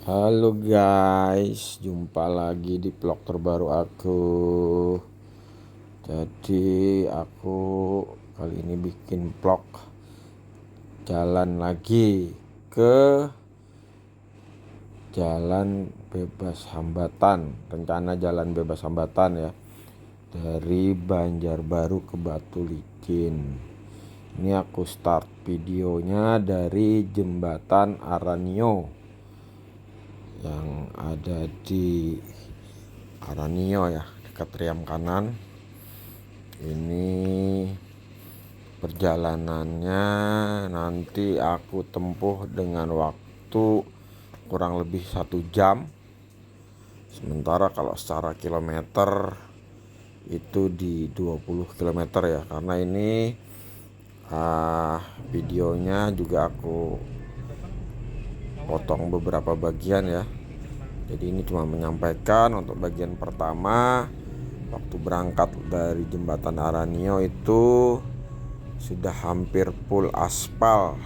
Halo guys, jumpa lagi di vlog terbaru aku. Jadi aku kali ini bikin vlog jalan lagi ke jalan bebas hambatan. Rencana jalan bebas hambatan ya, dari Banjarbaru ke Batu Licin. Ini aku start videonya dari jembatan Aranio yang ada di Aranio ya, dekat Riam Kanan. Ini perjalanannya nanti aku tempuh dengan waktu kurang lebih 1 jam. Sementara kalau secara kilometer itu di 20 kilometer ya, karena ini videonya juga aku potong beberapa bagian ya. Jadi ini cuma menyampaikan untuk bagian pertama. Waktu berangkat dari jembatan Aranio itu sudah hampir full aspal.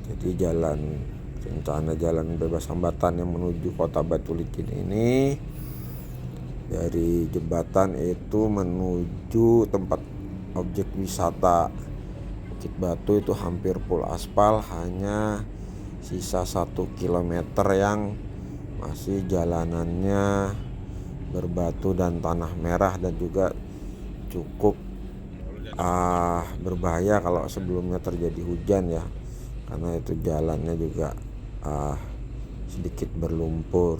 Jadi rencana jalan bebas hambatan yang menuju kota Batu Licin ini, dari jembatan itu menuju tempat objek wisata Bukit Batu itu hampir full aspal. Hanya sisa 1 kilometer yang masih jalanannya berbatu dan tanah merah, dan juga cukup berbahaya kalau sebelumnya terjadi hujan ya, karena itu jalannya juga sedikit berlumpur.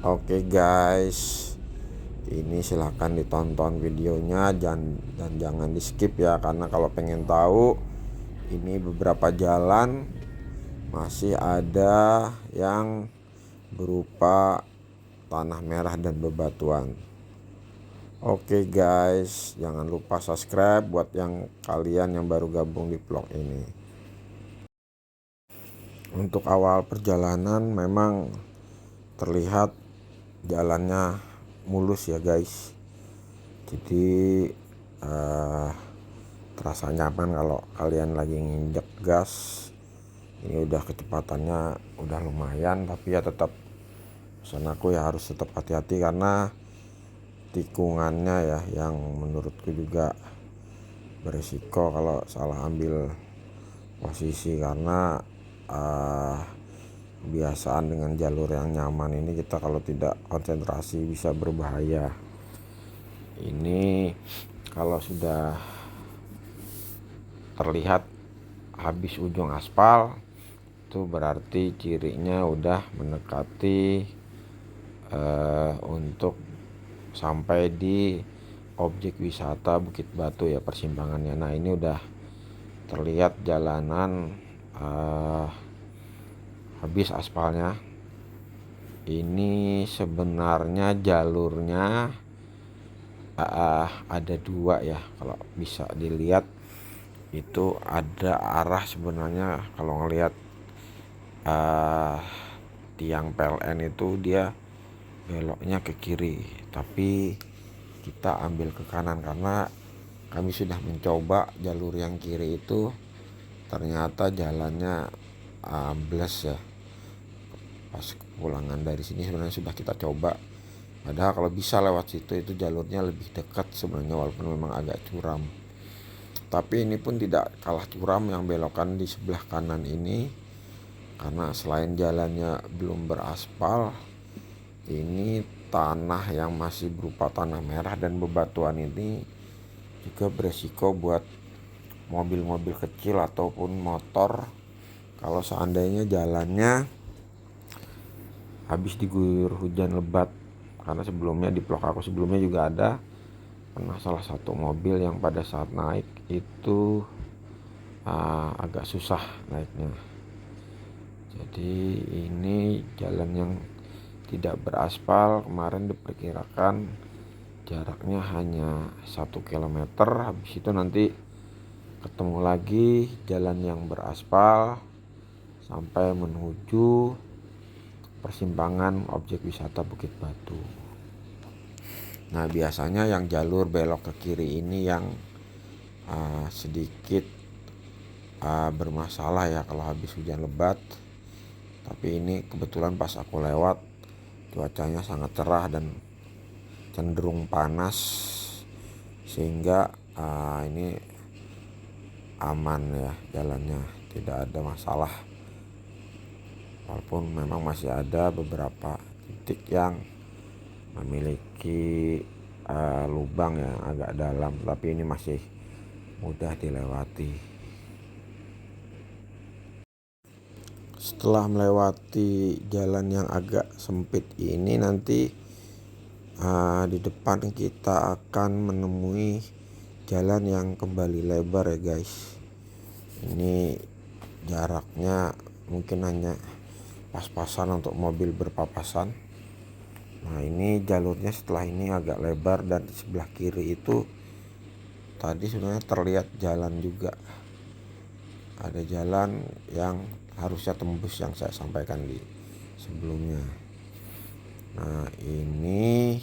Oke guys, ini silahkan ditonton videonya dan jangan di skip ya, karena kalau pengen tahu ini beberapa jalan masih ada yang berupa tanah merah dan bebatuan. Oke guys, jangan lupa subscribe buat kalian yang baru gabung di vlog ini. Untuk awal perjalanan memang terlihat jalannya mulus ya guys. Jadi terasa nyaman kalau kalian lagi nginjek gas. Ini udah kecepatannya udah lumayan, tapi ya tetap pesan aku ya harus tetap hati-hati, karena tikungannya ya yang menurutku juga berisiko kalau salah ambil posisi, karena kebiasaan dengan jalur yang nyaman ini, kita kalau tidak konsentrasi bisa berbahaya. Ini kalau sudah terlihat habis ujung aspal itu berarti cirinya udah mendekati untuk sampai di objek wisata Bukit Batu ya, persimpangannya. Nah ini udah terlihat jalanan habis aspalnya. Ini sebenarnya jalurnya ada 2 ya, kalau bisa dilihat itu ada arah sebenarnya. Kalau ngelihat tiang PLN itu dia beloknya ke kiri, tapi kita ambil ke kanan karena kami sudah mencoba jalur yang kiri itu, ternyata jalannya ambles ya. Pas pulangan dari sini sebenarnya sudah kita coba, padahal kalau bisa lewat situ itu jalurnya lebih dekat sebenarnya, walaupun memang agak curam. Tapi ini pun tidak kalah curam yang belokan di sebelah kanan ini, karena selain jalannya belum beraspal, ini tanah yang masih berupa tanah merah dan bebatuan ini juga beresiko buat mobil-mobil kecil ataupun motor kalau seandainya jalannya habis diguyur hujan lebat. Karena sebelumnya di vlog aku sebelumnya juga ada pernah salah satu mobil yang pada saat naik itu agak susah naiknya. Jadi ini jalan yang tidak beraspal. Kemarin diperkirakan jaraknya hanya 1 kilometer. Habis itu nanti ketemu lagi jalan yang beraspal sampai menuju persimpangan objek wisata Bukit Batu. Nah biasanya yang jalur belok ke kiri ini yang sedikit bermasalah ya kalau habis hujan lebat. Tapi ini kebetulan pas aku lewat cuacanya sangat cerah dan cenderung panas, sehingga ini aman ya jalannya, tidak ada masalah. Walaupun memang masih ada beberapa titik yang memiliki lubang yang agak dalam, tapi ini masih mudah dilewati. Setelah melewati jalan yang agak sempit ini, nanti di depan kita akan menemui jalan yang kembali lebar ya guys. Ini jaraknya mungkin hanya pas-pasan untuk mobil berpapasan. Nah ini jalurnya setelah ini agak lebar, dan di sebelah kiri itu tadi sebenarnya terlihat jalan juga. Ada jalan yang harusnya tembus yang saya sampaikan di sebelumnya. Nah ini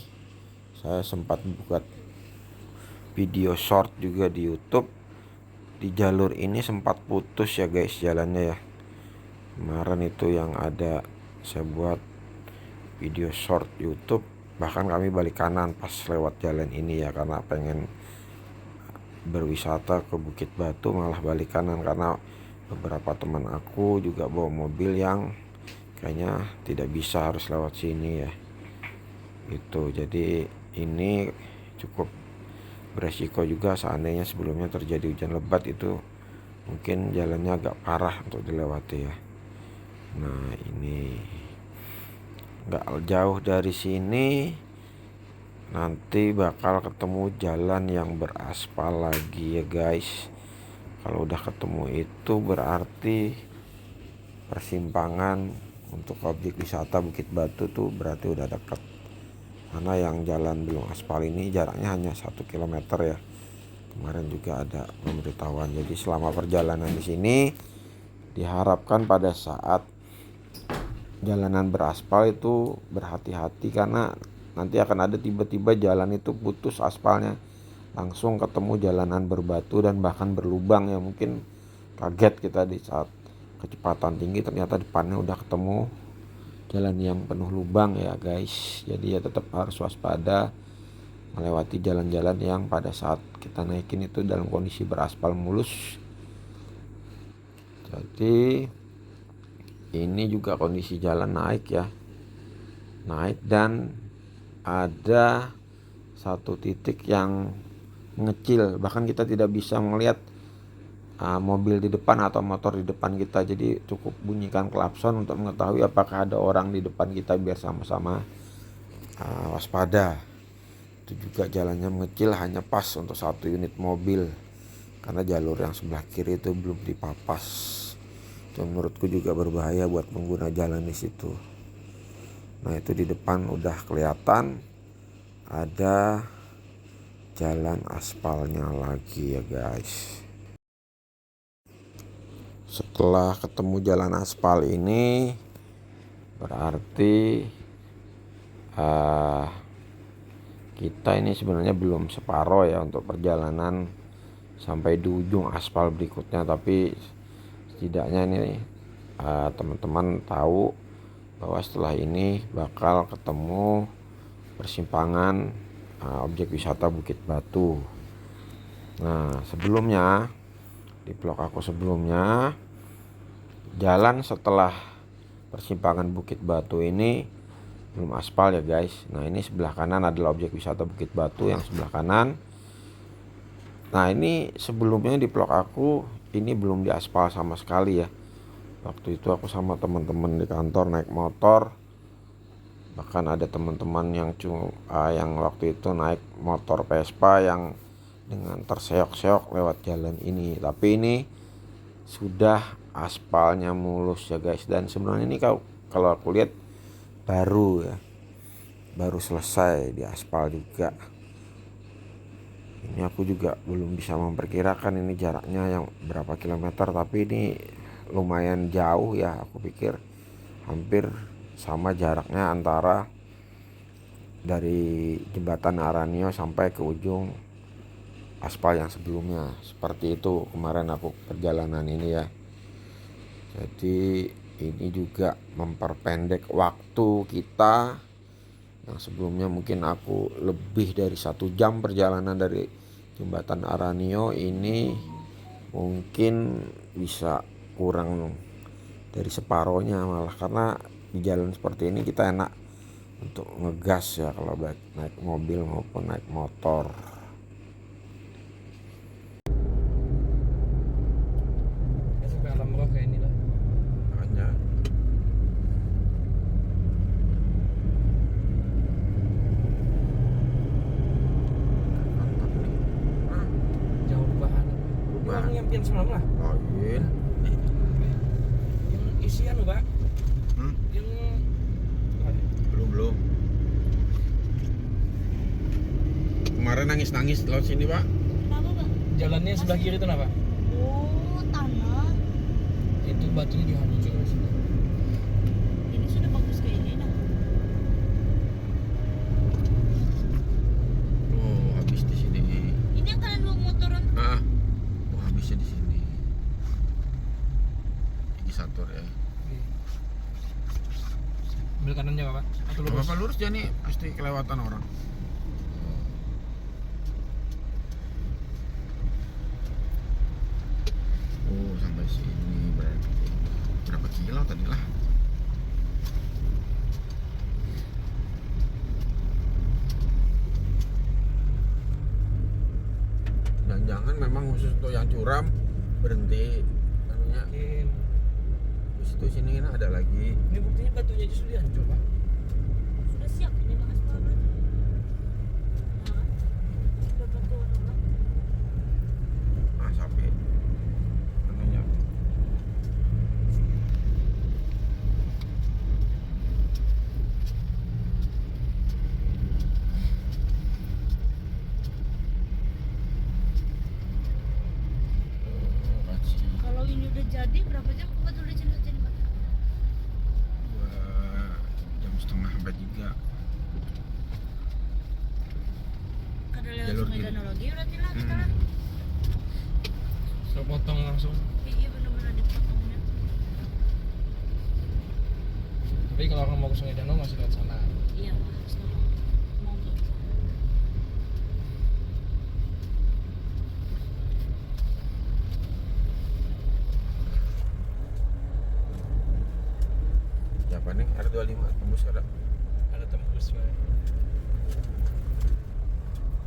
saya sempat buat video short juga di YouTube. Di jalur ini sempat putus ya guys jalannya ya. Kemarin itu yang ada saya buat video short YouTube, bahkan kami balik kanan pas lewat jalan ini ya, karena pengen berwisata ke Bukit Batu malah balik kanan, karena beberapa teman aku juga bawa mobil yang kayaknya tidak bisa, harus lewat sini ya gitu. Jadi ini cukup beresiko juga, seandainya sebelumnya terjadi hujan lebat itu mungkin jalannya agak parah untuk dilewati ya. Nah ini nggak jauh dari sini nanti bakal ketemu jalan yang beraspal lagi ya guys. Kalau udah ketemu itu berarti persimpangan untuk objek wisata Bukit Batu tuh berarti udah dekat. Karena yang jalan belum aspal ini jaraknya hanya 1 kilometer ya. Kemarin juga ada pemberitahuan. Jadi selama perjalanan di sini diharapkan pada saat jalanan beraspal itu berhati-hati, karena nanti akan ada tiba-tiba jalan itu putus aspalnya, langsung ketemu jalanan berbatu dan bahkan berlubang ya. Mungkin kaget kita di saat kecepatan tinggi, ternyata depannya udah ketemu jalan yang penuh lubang ya guys. Jadi ya tetap harus waspada melewati jalan-jalan yang pada saat kita naikin itu dalam kondisi beraspal mulus. Jadi ini juga kondisi jalan naik ya, naik, dan ada satu titik yang mengecil, bahkan kita tidak bisa melihat mobil di depan atau motor di depan kita. Jadi cukup bunyikan klakson untuk mengetahui apakah ada orang di depan kita, biar sama-sama waspada. Itu juga jalannya mengecil, hanya pas untuk 1 unit mobil, karena jalur yang sebelah kiri itu belum dipapas. Itu menurutku juga berbahaya buat pengguna jalan di situ. Nah itu di depan udah kelihatan ada jalan aspalnya lagi ya guys. Setelah ketemu jalan aspal ini berarti kita ini sebenarnya belum separoh ya untuk perjalanan sampai di ujung aspal berikutnya. Tapi setidaknya ini teman-teman tahu bahwa setelah ini bakal ketemu persimpangan objek wisata Bukit Batu. Nah sebelumnya di vlog aku sebelumnya, jalan setelah persimpangan Bukit Batu ini belum aspal ya guys. Nah ini sebelah kanan adalah objek wisata Bukit Batu yang sebelah kanan. Nah ini sebelumnya di vlog aku ini belum diaspal sama sekali ya. Waktu itu aku sama teman-teman di kantor naik motor, bahkan ada teman-teman yang waktu itu naik motor Vespa yang dengan terseok-seok lewat jalan ini. Tapi ini sudah aspalnya mulus ya guys. Dan sebenarnya ini kalau aku lihat baru selesai di aspal juga. Ini aku juga belum bisa memperkirakan ini jaraknya yang berapa kilometer, tapi ini lumayan jauh ya. Aku pikir hampir sama jaraknya antara dari jembatan Aranio sampai ke ujung aspal yang sebelumnya. Seperti itu kemarin aku perjalanan ini ya. Jadi Ini juga memperpendek waktu kita yang sebelumnya mungkin aku lebih dari 1 jam perjalanan dari jembatan Aranio, ini mungkin bisa kurang dari separohnya malah, karena di jalan seperti ini kita enak untuk ngegas ya kalau baik naik mobil maupun naik motor. Masuk ke alam roh kayak inilah. Hanya Jauh bahan. Yang nyampian semalam lah. oh iya. Yang isian loh, Pak. Yang Belum. Kemarin nangis lewat sini, Pak. Kenapa, Bang? jalannya sebelah kiri itu apa? Oh, tanah. Itu batunya dihancur di sini. Ini sudah bagus kayak ini, nah. Oh, habis di sini. Ini yang kalian bawa motoran. Oh, habisnya di sini. Ini Sator ya. Oke. Ambil kanannya Pak. Atau lurus? Bapak lurus aja nih, pasti kelewatan orang. Oh, sampai sini berarti berapa kilo tadi lah? Jangan-jangan memang khusus untuk yang curam berhenti anunya. Mungkin. Di situ sini kan ada lagi. Ini buktinya batunya justru dihancur Pak. Sudah siap ini Bang Aspal. Nah, sudah batu orang. Ah, sampai anunya. Kalau ini udah jadi berapa jam ke batu udah jadi Pak? 2 jam setengah juga. Kada lewat Jalur Sungai kiri. Danau lagi berarti lah kita lah. Terpotong langsung. Iya benar-benar dipotongnya. Tapi kalau orang mau ke Sungai Danau masih lewat sana. Iya Pak, sekarang mau ke Siapa nih? R25 tembus ada. Ada tembus Pak.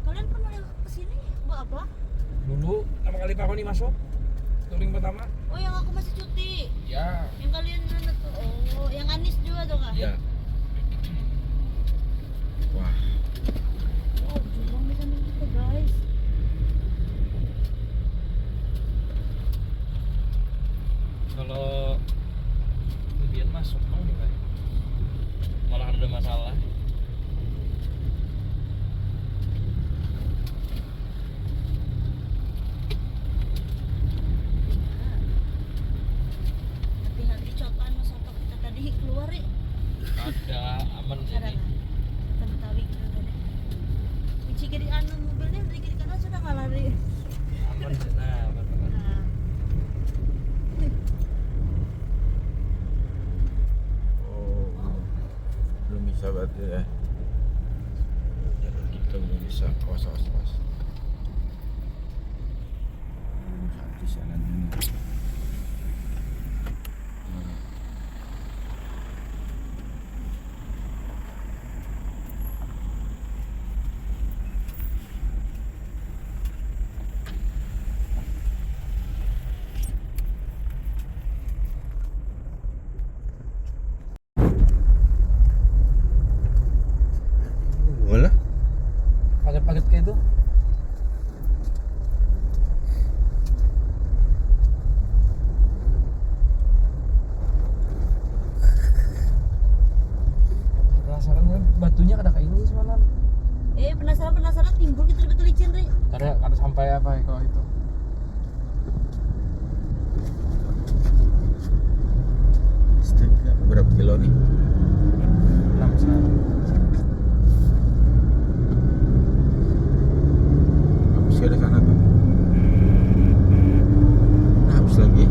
Kalian pernah lewat ke sini buat apa? Dulu pertama kali Pak Roni masuk touring pertama. Oh, yang aku masih cuti. Ya. Yang kalian mana tuh? Oh, yang Anis juga tuh kak? Iya. Wah, Oh, jurang di samping kita guys. Kalau kemudian masuk mau nih Pak. Malah ada masalah. Hati-hati cotaan mas apa kita tadi keluar ya? Ada aman Ada sini. kan? Kita Betawi kita tadi. Kunci kiri anu mobilnya dari kiri kanan sudah nggak lari. Aman sih. Nah, aman. Nah, oh, belum bisa berarti ya. Jalur kita belum bisa. Awas. Di sana ini. Boleh? Paket-paket kayak itu. Penasaran kan batunya ada kayak ini semalam. penasaran timbul kita betul licin Ri. Ada sampai apa ya kalau itu? Astaga, berapa kilo nih? 6 sana. Habis ada sana tuh. Nah, habis lagi.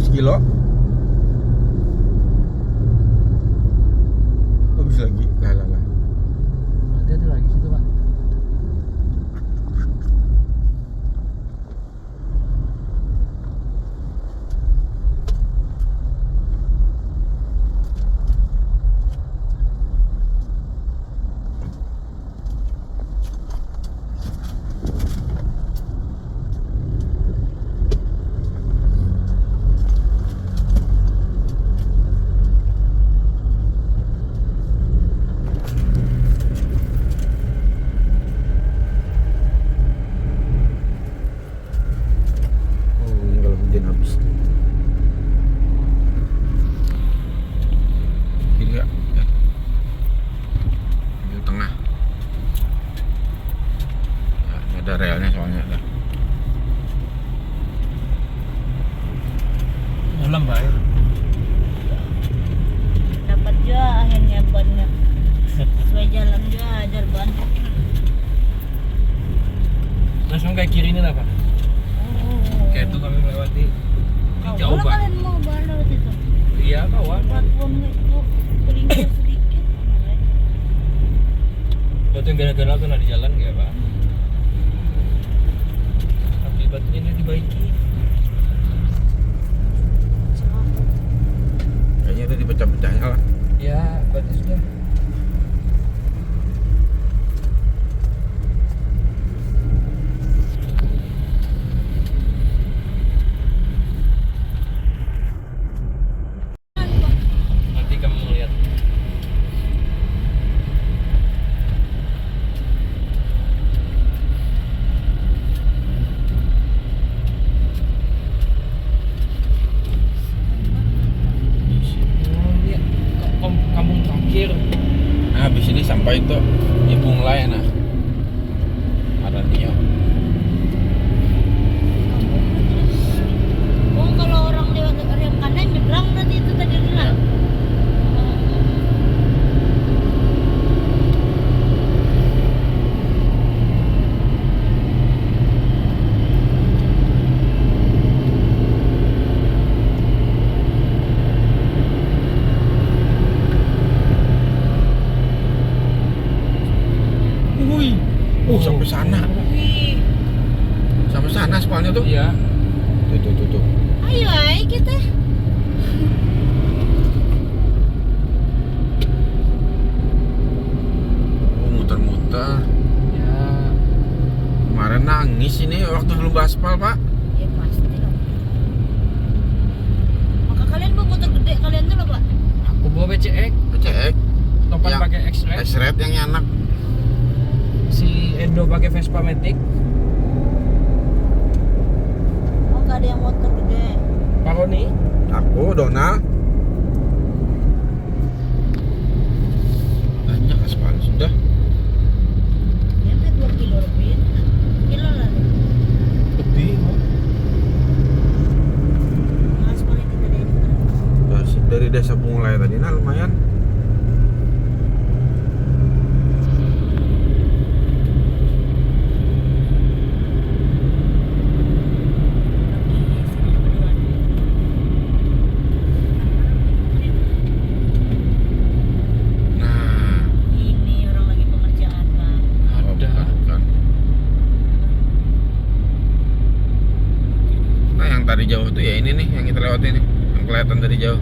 15 kilo. Habis lagi. Lah. Ada lagi situ Pak. Oh, ini kalau hujan habis. Kiri ya. Ambil tengah. Ya, ini ada relnya soalnya ada. Dalam Pak. Ya? Dapat juga akhirnya bannya. Sesuai jalan juga ajar ban. Langsung kayak kiri ini lah Pak. Oh. Kayak itu kami melewati. Ini jauh Kalau Pak. kalian mau ban lewat itu. Iya kawan. Platform itu keringnya sedikit. Batu yang ganal-ganal tuh di jalan nggak Pak? Tapi batunya ini dibaiki. Kayaknya tadi pecah-pecahnya lah. Ya, berarti sudah. Nanti kamu melihat. Oh, lihat kampung terakhir. Nah, habis ini sampai itu di Bunglai nah. Aranio. Oh, kalau orang lewat rem kanan nyebrang nanti itu tadi bilang. Wih. Oh, sampai sana. Wih, Sampai sana spalnya tuh. Iya. Tuh. ayo ay kita. Oh, muter-muter. Ya. Kemarin nangis ini waktu belum aspal, Pak. Ya pasti lah. Maka kalian bawa motor gede kalian dulu pak. Aku bawa BCX. Cek. Topan Yang pakai X-Ray. X-Red yang enak. Si Endo pakai Vespa Matic. Oh nggak ada yang motor gede. Pak Roni. Aku, Donald. Banyak aspal sudah. Ya udah 2 kilo lebih. Kilo lah. Lebih. Mas paling kita deh. Dari desa Bunglai tadi nah lumayan. Nah, Ini orang lagi pengerjaan pak. Ada. kan. Nah, yang tadi jauh tuh ya ini nih yang kita lewati nih. Yang kelihatan dari jauh.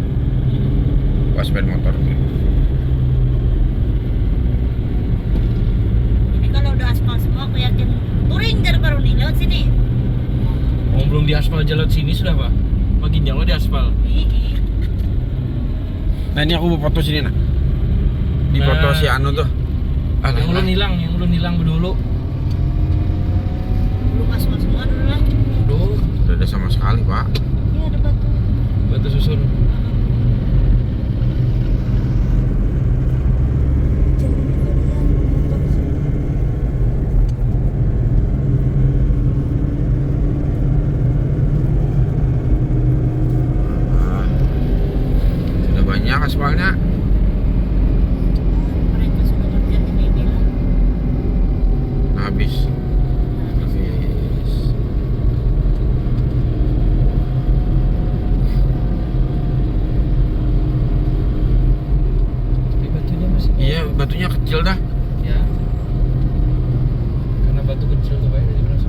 Sepeda motor. Ini kalau udah aspal semua aku yakin touring dari baru nih lewat sini. Oh, belum di aspal jalan sini sudah Pak. Makin jauh di aspal. Ih. Nah, ini aku mau foto sini nah. Di Nah, foto si Anu tuh. Yang ulun hilang dulu. Belum aspal semua dulu lah. Aduh, Udah ada sama sekali, Pak. Iya ada batu. batu susun. Nah, sudah banyak aspalnya. Mereka sudah kerja ini bilang. Nah, habis. kecil dah. Ya. Karena batu kecil tuh banyak jadi berasa.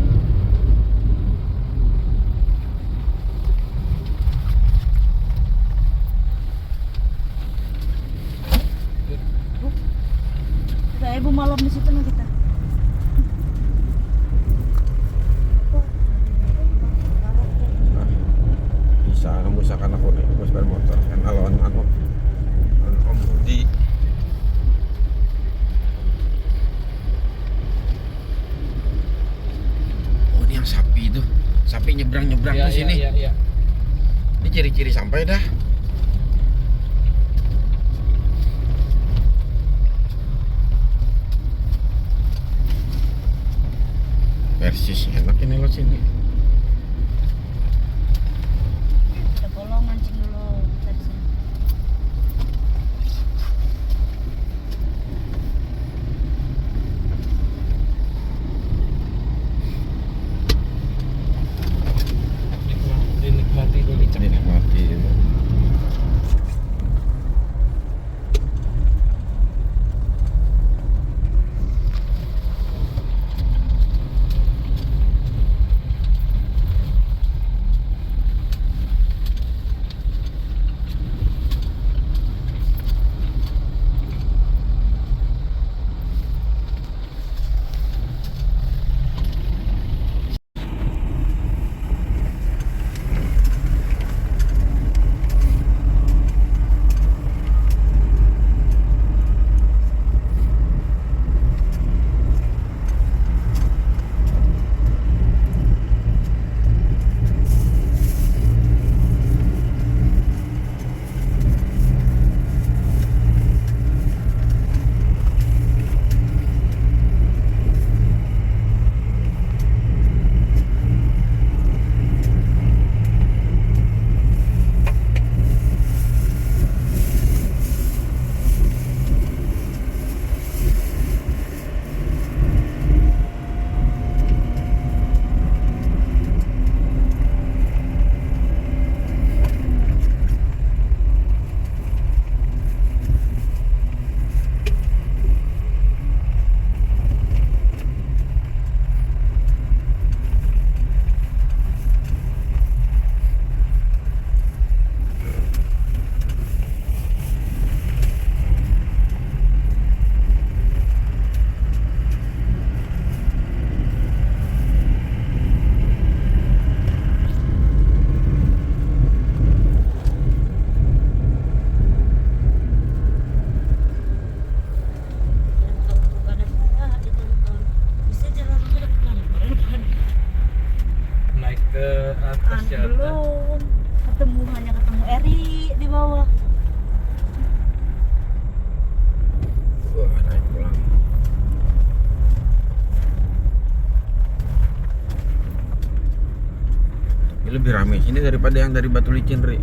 Kita ibu malam di situ nih kita. Bisa misalkan aku nih aku sepeda motor kan lawan aku Om Budi. Oh ini yang sapi itu, sapi nyebrang Iya, ke sini. iya. Ini ciri-ciri sampai dah. Persis enak ini lo sini. Kita bolong mancing dulu dari sini. Dinikmati dulu cap. Dinikmati. Naik ke atas ya. Belum ketemu Eri di bawah. Wah, naik pulang. Ini lebih ramai sini daripada yang dari Batu Licin, Ri.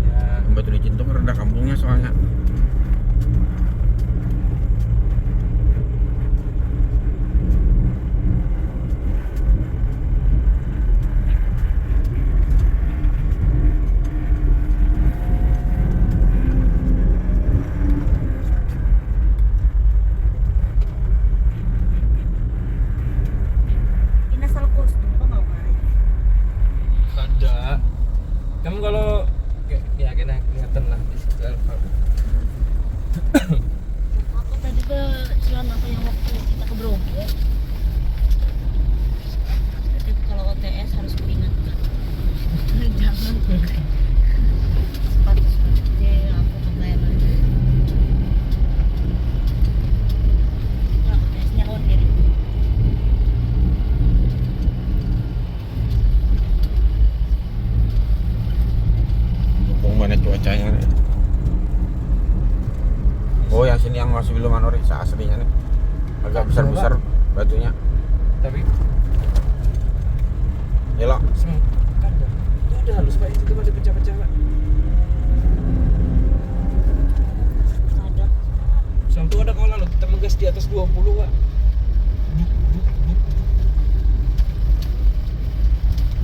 Ya. Batu Licin tuh reda kampungnya soalnya. Ini asal kostum kok nggak main. Ada. Kamu kalau ya kena ingatan lah di situ Alfa. Aku tadi ke celana apa yang waktu kita ke Bromo. Jadi kalau OTS harus kuingatkan. Jangan. Sepatu seperti aku pakai lagi. Nah, OTS-nya on diri. Mumpung mana cuacanya nih. Oh yang sini yang masih belum anorik aslinya nih. Agak besar-besar batunya. Tapi Ya lo. semua ada. Itu ada halus Pak, itu ada pecah-pecah Pak. Ada. Sama tuh ada kalau lalu kita ngegas di atas 20 Pak.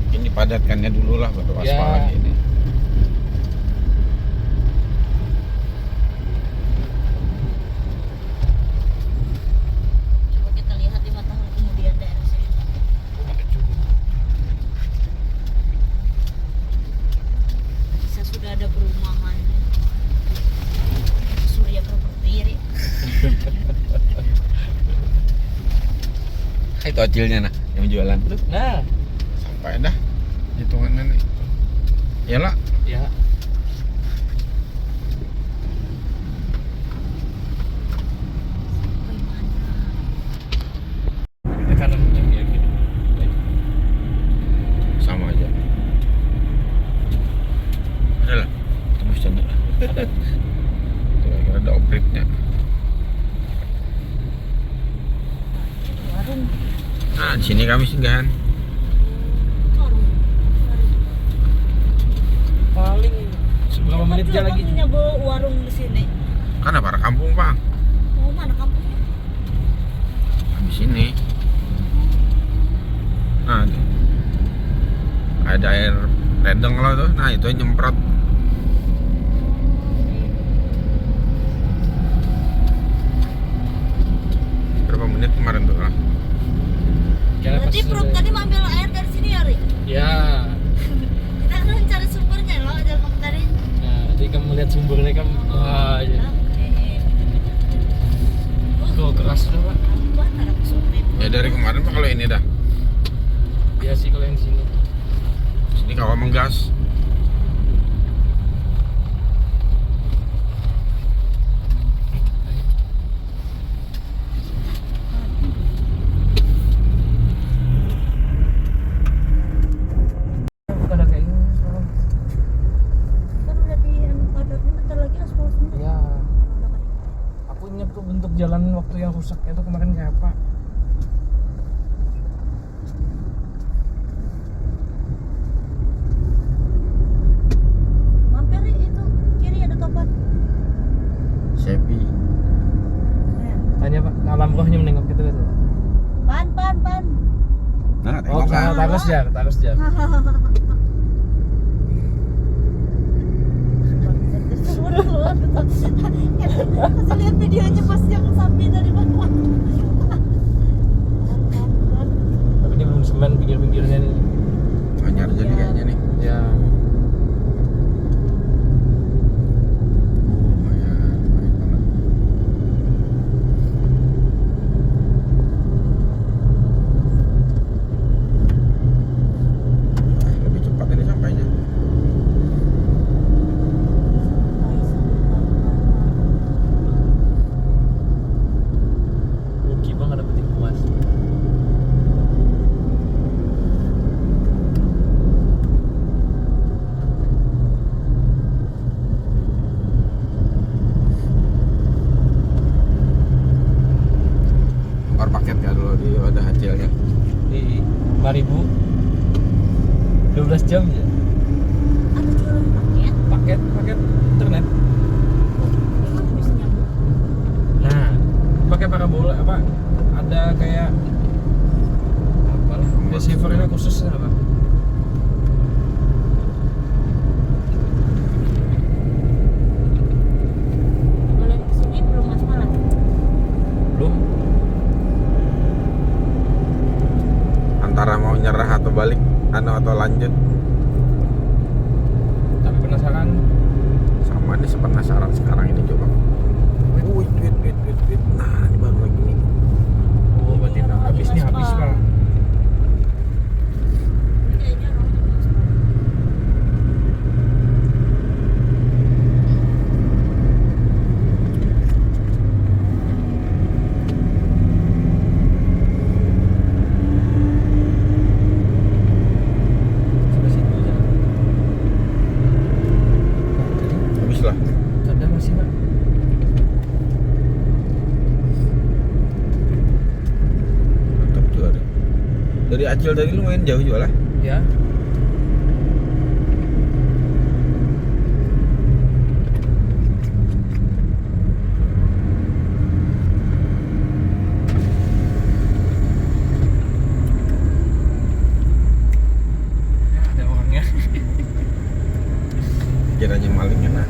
Mungkin dipadatkannya dulu lah batu aspal Ya. lagi ini. tuh acilnya nah yang jualan tuh. Nah, Sampai dah hitungan nih. Iyalah. ya. Kita kanan yang gitu. Sama aja. Ada lah. Tembus sana lah. Ada. Tuh, ada opriknya. Warung. Nah, di sini kami singgahan. Warung. Paling berapa menit jalan lagi? Punya warung di sini. Kan ada kampung, Bang. Oh, mana kampungnya? Di sini. Nah, tuh. Ada air ledeng lah tuh. Nah, itu yang nyemprot. Berapa menit kemarin tuh? Lah? Jalan Berarti pas Prok tadi mau ambil air dari sini ya, Ri? Ya. Kita kan cari sumbernya loh, jangan kamu tadi. Nah, jadi kamu lihat sumbernya kan wah, ya. Tuh keras lah, Pak. Ya dari kemarin Pak kalau ini dah. Iya sih kalau yang di sini. Sini kawah menggas. Bukan ada kayak ini sekarang. Kan udah di padatnya bentar lagi aspal semua. Ya, Udah kayak aku ingat tuh bentuk jalan waktu yang rusak itu kemarin kayak apa. mampir Ri, itu kiri ada topan. Sepi. Ya. Tanya Pak, alam rohnya menengok gitu itu. Pan. Nah, Oh, tengok ke kan. Tagus Jar, Tagus Jar. Kasih lihat videonya pas yang sapi tadi bawah. Tapi ini belum semen pinggir-pinggirnya nih. Anyar jadi kayaknya nih. Ya. Lumayan, baik banget. Lebih cepat ini sampainya. Rugi banget dapetin puas. Tukar paket ya dulu di wadah hasilnya. Di 5.000 12 jam ya. Ada jualan paket. Paket internet. Emang bisa nyambung. Nah, pakai parabola apa? Ada kayak apa lah? Receivernya khusus apa? Kalau yang kesini belum aspalan. Belum. Antara mau nyerah atau balik, atau lanjut. Tapi penasaran. Sama nih sepenasaran sekarang ini coba. Wait. Nah, ini baru lagi nih. Oh, berarti habis nih habis Pak. Kayaknya orang aspalan. Sudah situ aja. Habis lah. Ada masih Pak. Mantap juga deh. Dari Acil tadi lumayan jauh juga lah. Ya. Ada orangnya. Kiranya malingnya nah.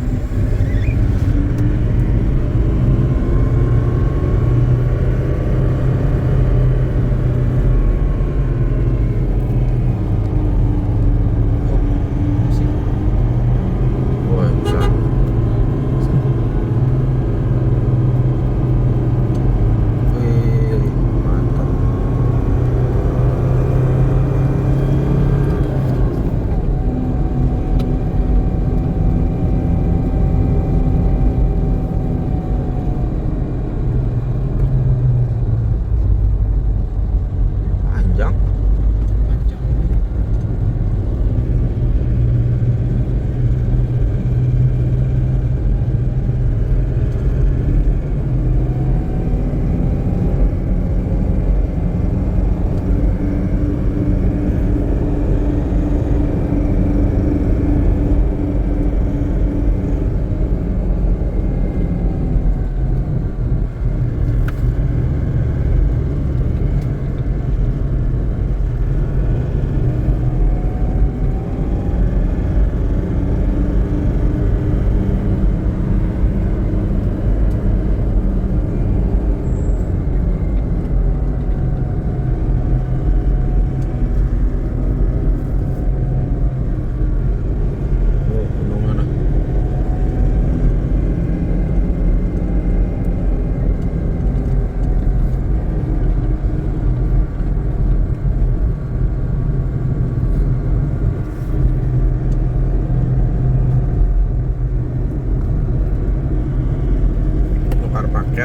Masih. Wah, bisa. Wih, mantap.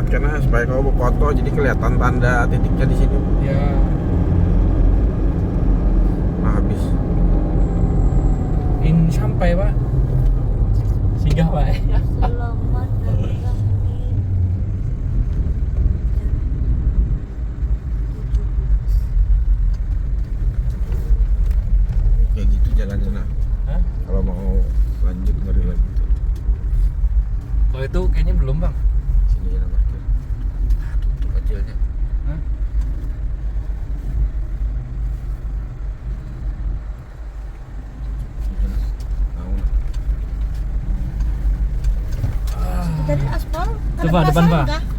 karena supaya kamu foto jadi kelihatan tanda titiknya di sini. Ya. Nah, habis. Ini sampai pak. Singgah pak. Selamat datang di Kayak gitu jalannya nah. Hah? Kalau mau lanjut ngeri lagi tuh. Oh itu kayaknya belum bang. Sini jalan parkir. Nah, tutup kecilnya. Hah? Tahu lah. tadi aspal. Coba depan, Pak.